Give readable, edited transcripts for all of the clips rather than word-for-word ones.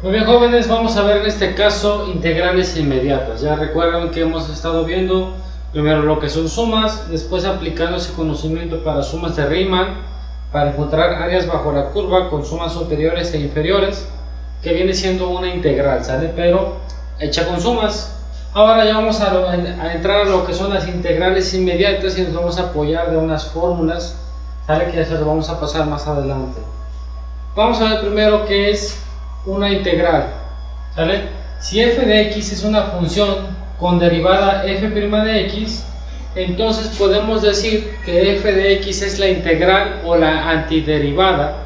Muy bien, jóvenes, vamos a ver en este caso integrales inmediatas. Ya recuerdan que hemos estado viendo primero lo que son sumas, después aplicando ese conocimiento para sumas de Riemann, para encontrar áreas bajo la curva con sumas superiores e inferiores, que viene siendo una integral, ¿sale? Pero hecha con sumas. Ahora ya vamos a entrar a lo que son las integrales inmediatas y nos vamos a apoyar de unas fórmulas, ¿sale? Que ya se lo vamos a pasar más adelante. Vamos a ver primero qué es una integral, ¿sale? Si f de x es una función con derivada f' de x, entonces podemos decir que f de x es la integral o la antiderivada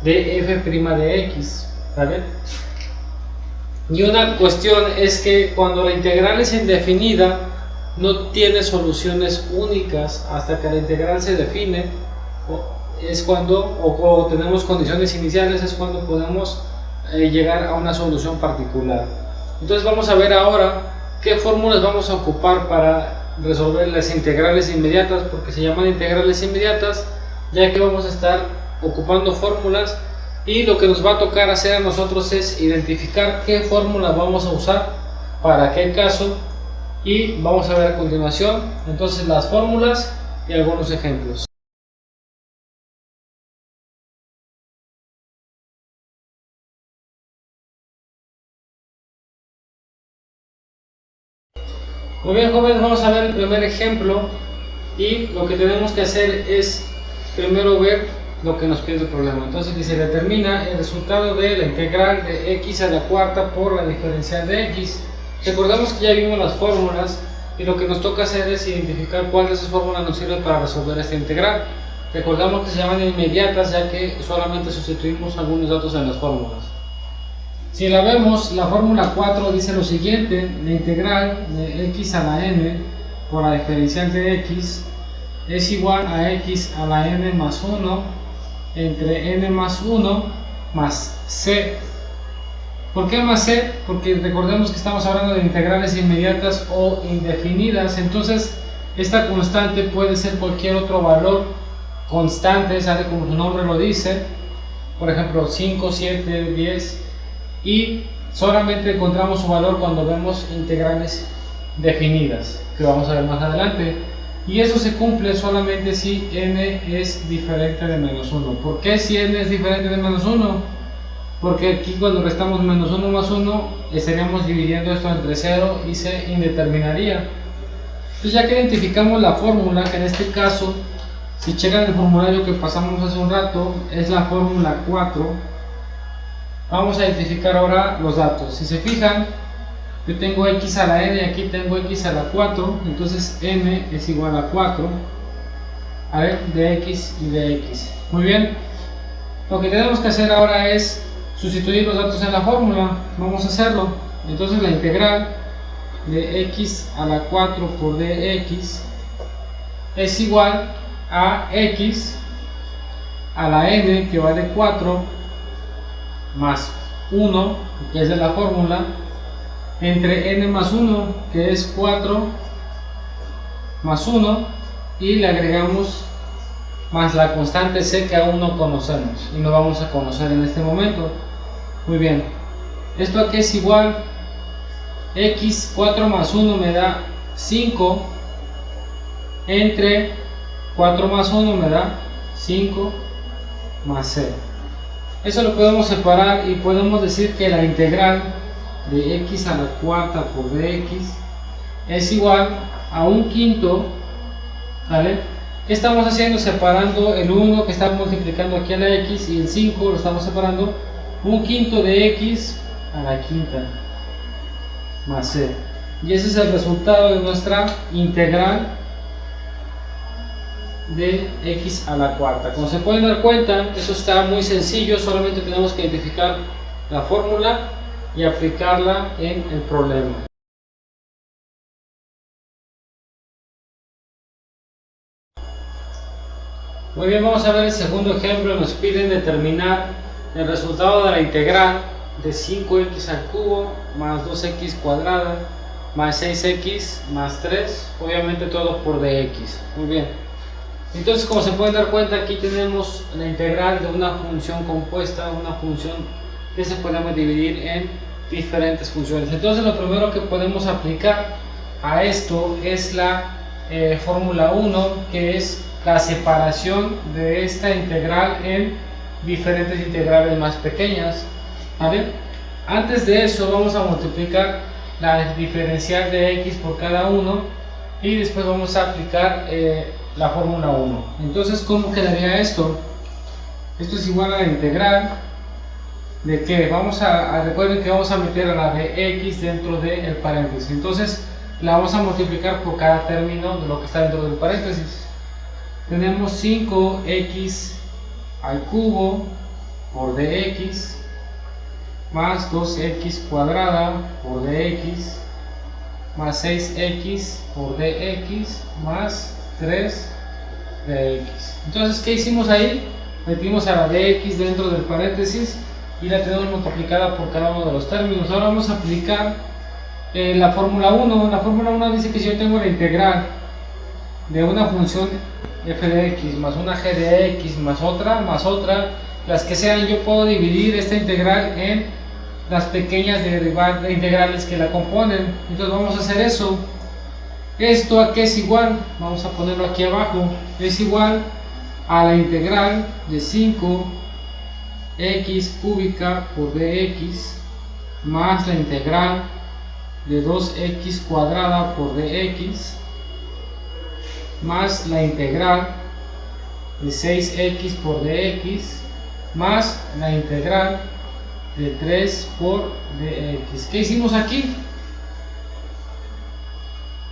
de f' de x, ¿sale? Y una cuestión es que cuando la integral es indefinida, no tiene soluciones únicas hasta que la integral se define. Es cuando, o tenemos condiciones iniciales, es cuando podemos llegar a una solución particular. Entonces vamos a ver ahora qué fórmulas vamos a ocupar para resolver las integrales inmediatas, porque se llaman integrales inmediatas ya que vamos a estar ocupando fórmulas y lo que nos va a tocar hacer a nosotros es identificar qué fórmula vamos a usar para qué caso, y vamos a ver a continuación entonces las fórmulas y algunos ejemplos. Muy bien, jóvenes, vamos a ver el primer ejemplo y lo que tenemos que hacer es primero ver lo que nos pide el problema. Entonces dice, determina el resultado de la integral de x a la cuarta por la diferencial de x. Recordamos que ya vimos las fórmulas y lo que nos toca hacer es identificar cuál de esas fórmulas nos sirve para resolver esta integral. Recordamos que se llaman inmediatas ya que solamente sustituimos algunos datos en las fórmulas. Si la vemos, la fórmula 4 dice lo siguiente: la integral de x a la n por la diferencial de x es igual a x a la n más 1 entre n más 1 más c. ¿Por qué más c? Porque recordemos que estamos hablando de integrales inmediatas o indefinidas, entonces esta constante puede ser cualquier otro valor constante, ¿sabe? Como su nombre lo dice, por ejemplo 5, 7, 10, y solamente encontramos su valor cuando vemos integrales definidas, que vamos a ver más adelante, y eso se cumple solamente si n es diferente de menos 1. ¿Por qué si n es diferente de menos 1? Porque aquí cuando restamos menos 1 más 1 estaríamos dividiendo esto entre 0 y se indeterminaría. Entonces ya que identificamos la fórmula, que en este caso, si checan el formulario que pasamos hace un rato, es la fórmula 4, vamos a identificar ahora los datos. Si se fijan, yo tengo x a la n y aquí tengo x a la 4, entonces n es igual a 4, a ver, de x y de x. Muy bien, lo que tenemos que hacer ahora es sustituir los datos en la fórmula. Vamos a hacerlo. Entonces la integral de x a la 4 por dx es igual a x a la n, que vale 4, más 1, que es de la fórmula, entre n más 1, que es 4 más 1, y le agregamos más la constante c que aún no conocemos y no vamos a conocer en este momento. Muy bien, esto aquí es igual x, 4 más 1 me da 5, entre 4 más 1 me da 5 más c. Eso lo podemos separar y podemos decir que la integral de x a la cuarta por dx es igual a un quinto, ¿vale? ¿Qué estamos haciendo? Separando el 1 que está multiplicando aquí a la x y el 5 lo estamos separando, un quinto de x a la quinta más c. Y ese es el resultado de nuestra integral de x a la cuarta. Como se pueden dar cuenta, eso está muy sencillo, solamente tenemos que identificar la fórmula y aplicarla en el problema. Muy bien, vamos a ver el segundo ejemplo. Nos piden determinar el resultado de la integral de 5x al cubo más 2x cuadrada más 6x más 3, obviamente todo por dx. Muy bien, entonces como se pueden dar cuenta, aquí tenemos la integral de una función compuesta, una función que se podemos dividir en diferentes funciones. Entonces lo primero que podemos aplicar a esto es la fórmula 1, que es la separación de esta integral en diferentes integrales más pequeñas, ¿vale? Antes de eso vamos a multiplicar la diferencial de x por cada uno y después vamos a aplicar la fórmula 1. Entonces, ¿cómo quedaría esto? Esto es igual a la integral de que recuerden que vamos a meter a la de x dentro del paréntesis. Entonces la vamos a multiplicar por cada término de lo que está dentro del paréntesis. Tenemos 5x al cubo por dx más 2x cuadrada por dx más 6x por dx más 3 dx. Entonces, ¿qué hicimos ahí? Metimos a la dx dentro del paréntesis y la tenemos multiplicada por cada uno de los términos. Ahora vamos a aplicar la fórmula 1. La fórmula 1 dice que si yo tengo la integral de una función f de x más una g de x más otra, las que sean, yo puedo dividir esta integral en las pequeñas integrales que la componen. Entonces vamos a hacer eso. ¿Esto a qué es igual? Vamos a ponerlo aquí abajo. Es igual a la integral de 5x cúbica por dx más la integral de 2x cuadrada por dx más la integral de 6x por dx más la integral de 3 por dx. ¿Qué hicimos aquí?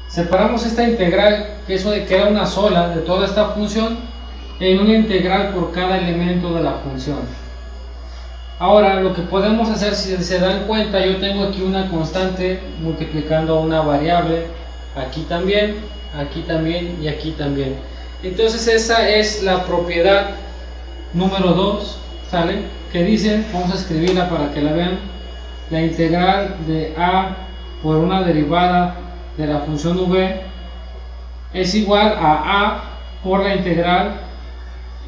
Separamos esta integral, que eso de que era una sola de toda esta función, en una integral por cada elemento de la función. Ahora lo que podemos hacer, si se dan cuenta, yo tengo aquí una constante multiplicando a una variable, aquí también y aquí también. Entonces esa es la propiedad número 2, ¿sale? Que dice, vamos a escribirla para que la vean, la integral de a por una derivada de la función v es igual a por la integral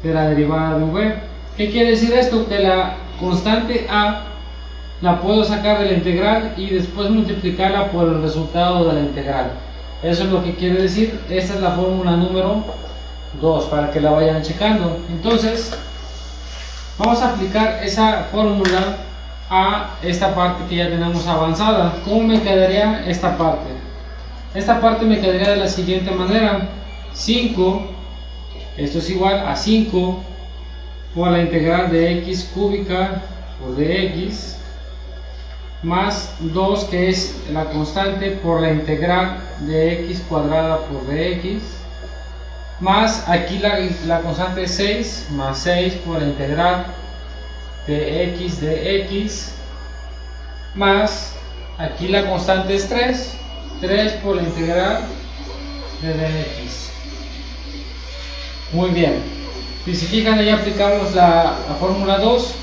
de la derivada de v. ¿Qué quiere decir esto? Que la constante a la puedo sacar de la integral y después multiplicarla por el resultado de la integral. Eso es lo que quiere decir. Esta es la fórmula número 2 para que la vayan checando. Entonces vamos a aplicar esa fórmula a esta parte que ya tenemos avanzada. ¿Cómo me quedaría esta parte? Esta parte me quedaría de la siguiente manera: 5, esto es igual a 5 por la integral de x cúbica por dx más 2, que es la constante, por la integral de x cuadrada por dx más aquí la constante es 6 más 6 por la integral de x más aquí la constante es 3 por la integral de dx. Muy bien, si se fijan, ahí aplicamos la fórmula 2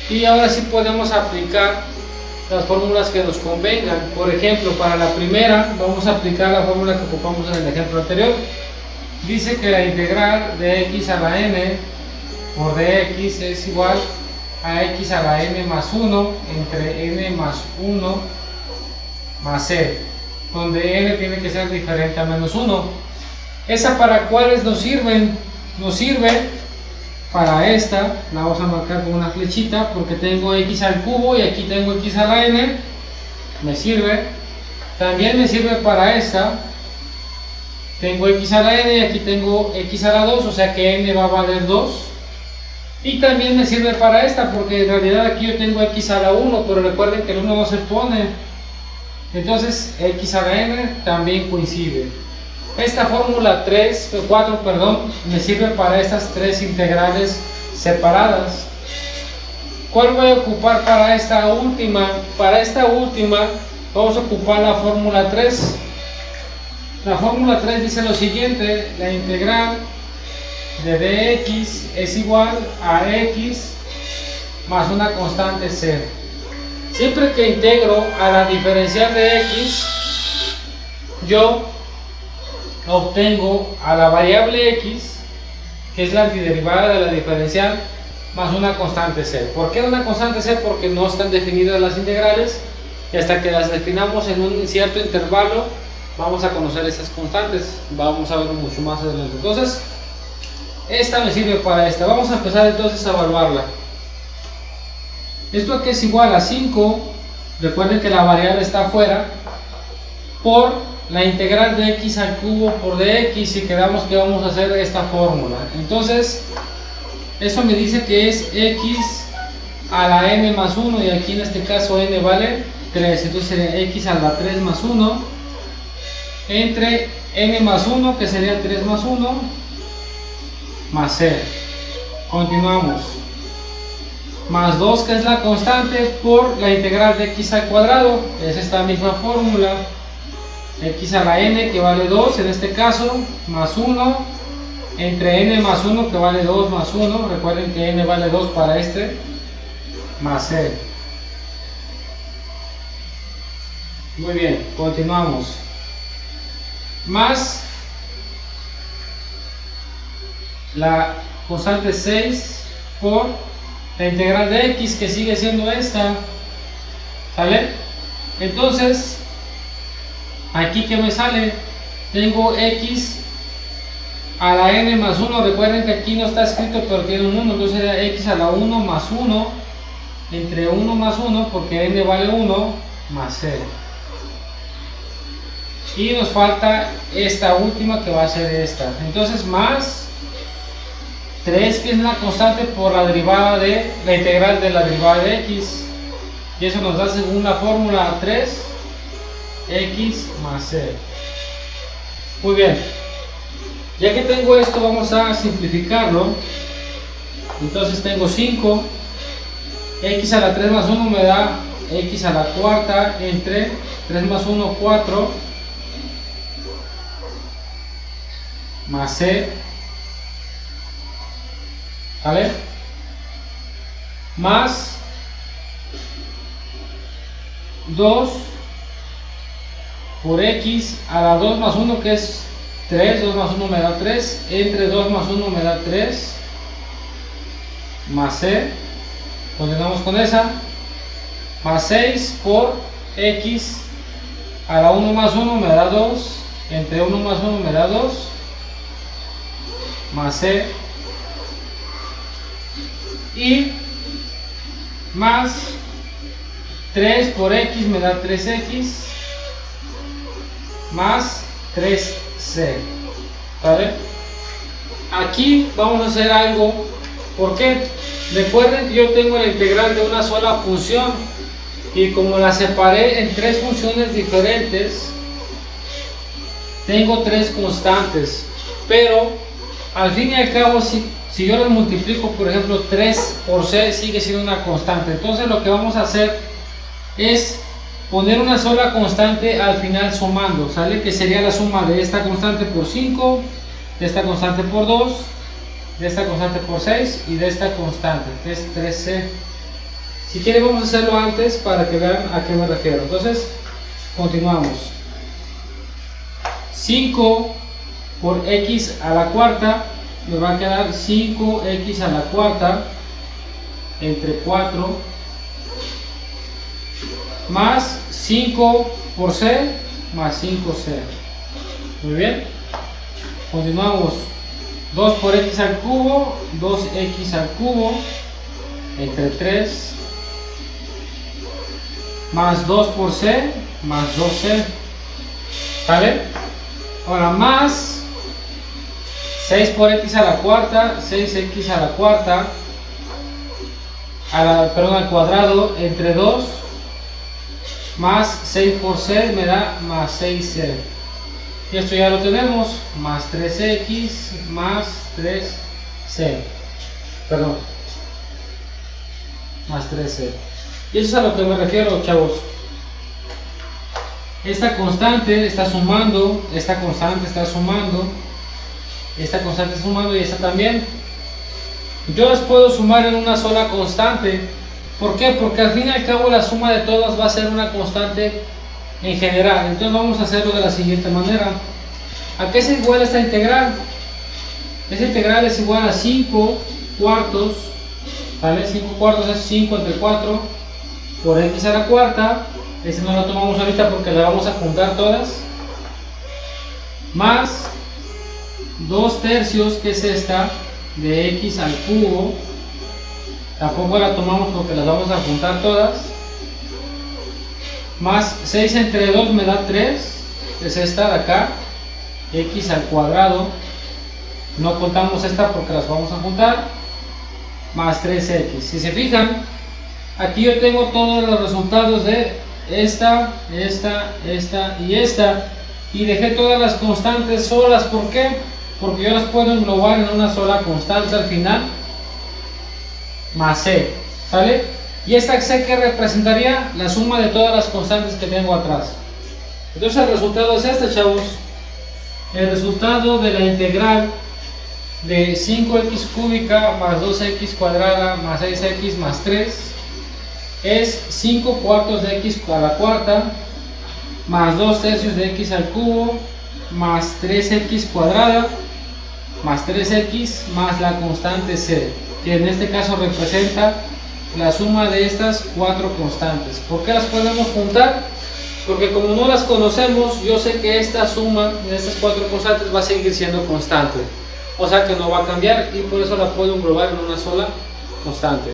y ahora sí podemos aplicar las fórmulas que nos convengan. Por ejemplo, para la primera vamos a aplicar la fórmula que ocupamos en el ejemplo anterior. Dice que la integral de x a la n por dx es igual a x a la n más 1 entre n más 1 más c, donde n tiene que ser diferente a menos 1. ¿Esa para cuáles nos sirven? Nos sirve para esta, la vamos a marcar con una flechita porque tengo x al cubo y aquí tengo x a la n, me sirve. También me sirve para esta, tengo x a la n y aquí tengo x a la 2, o sea que n va a valer 2. Y también me sirve para esta porque en realidad aquí yo tengo x a la 1, pero recuerden que el 1 no se pone, entonces x a la n también coincide. Esta fórmula 4, me sirve para estas tres integrales separadas. ¿Cuál voy a ocupar para esta última? Para esta última vamos a ocupar la fórmula 3. La fórmula 3 dice lo siguiente: la integral de dx es igual a x más una constante c. Siempre que integro a la diferencial de x, yo obtengo a la variable x, que es la antiderivada de la diferencial, más una constante c. ¿Por qué una constante c? Porque no están definidas las integrales y hasta que las definamos en un cierto intervalo vamos a conocer esas constantes. Vamos a verlo mucho más adelante. Entonces, esta me sirve para esta. Vamos a empezar entonces a evaluarla. Esto aquí es igual a 5, recuerden que la variable está afuera, por la integral de x al cubo por dx, y quedamos que vamos a hacer esta fórmula. Entonces, eso me dice que es x a la n más 1, y aquí en este caso n vale 3, entonces sería x a la 3 más 1, entre n más 1, que sería 3 más 1, más c. Continuamos. Más 2, que es la constante, por la integral de x al cuadrado, es esta misma fórmula, x a la n, que vale 2 en este caso, más 1, entre n más 1, que vale 2 más 1, recuerden que n vale 2 para este, más c. Muy bien, continuamos. Más la constante 6 por la integral de x, que sigue siendo esta, ¿sale? Entonces, aquí que me sale, tengo x a la n más 1, recuerden que aquí no está escrito pero tiene un 1, entonces sería x a la 1 más 1, entre 1 más 1, porque n vale 1, más c. Y nos falta esta última, que va a ser esta, entonces más 3, que es una constante, por la derivada de la integral de la derivada de x, y eso nos da, según la fórmula, 3x más c. Muy bien, ya que tengo esto, vamos a simplificarlo. Entonces tengo 5, x a la 3 más 1 me da x a la cuarta, entre 3 más 1, 4, más c, ¿vale? Más 2 por x a la 2 más 1, que es 3, 2 más 1 me da 3, entre 2 más 1 me da 3, más c. Continuamos con esa, más 6 por x a la 1 más 1 me da 2, entre 1 más 1 me da 2, más c. Y más 3 por x me da 3x, más 3c, ¿vale? Aquí vamos a hacer algo. ¿Por qué? Recuerden que yo tengo la integral de una sola función, y como la separé en 3 funciones diferentes, tengo 3 constantes, pero al fin y al cabo, si yo les multiplico, por ejemplo, 3 por c, sigue siendo una constante. Entonces lo que vamos a hacer es poner una sola constante al final sumando, ¿sale? Que sería la suma de esta constante por 5, de esta constante por 2, de esta constante por 6 y de esta constante, que es 3c. Si quieren vamos a hacerlo antes para que vean a qué me refiero. Entonces, continuamos. 5 por x a la cuarta, me va a quedar 5x a la cuarta, entre 4, más 5 por c, más 5c. Muy bien, continuamos. 2 por x al cubo, 2x al cubo, entre 3, más 2 por c, más 2c, ¿vale? Ahora más 6 por x a la cuarta, 6x a la cuarta, al cuadrado, entre 2, más 6 por c me da más 6c. Y esto ya lo tenemos, más 3x más 3c, perdón, más 3c. Y eso es a lo que me refiero, chavos. Esta constante está sumando, esta constante está sumando, esta constante está sumando y esta también. Yo las puedo sumar en una sola constante. ¿Por qué? Porque al fin y al cabo la suma de todas va a ser una constante en general. Entonces vamos a hacerlo de la siguiente manera. ¿A qué es igual esta integral? Esta integral es igual a 5 cuartos ¿Sale? 5 cuartos es 5 entre 4 por x a la cuarta. Este no lo tomamos ahorita porque la vamos a juntar todas. Más 2 tercios, que es esta, de x al cubo. Tampoco la tomamos porque las vamos a juntar todas. Más 6 entre 2 me da 3, es esta de acá, x al cuadrado. No contamos esta porque las vamos a juntar. Más 3x. Si se fijan, aquí yo tengo todos los resultados de esta y esta. Y dejé todas las constantes solas. ¿Por qué? Porque yo las puedo englobar en una sola constante al final. Más c. ¿Sale? Y esta c, que representaría la suma de todas las constantes que tengo atrás. Entonces el resultado es este, chavos. El resultado de la integral de 5x cúbica más 2x cuadrada más 6x más 3 es 5 cuartos de x a la cuarta más 2 tercios de x al cubo más 3x cuadrada más 3x más la constante c, que en este caso representa la suma de estas 4 constantes. ¿Por qué las podemos juntar? Porque como no las conocemos, yo sé que esta suma de estas 4 constantes va a seguir siendo constante, o sea que no va a cambiar, y por eso la puedo englobar en una sola constante.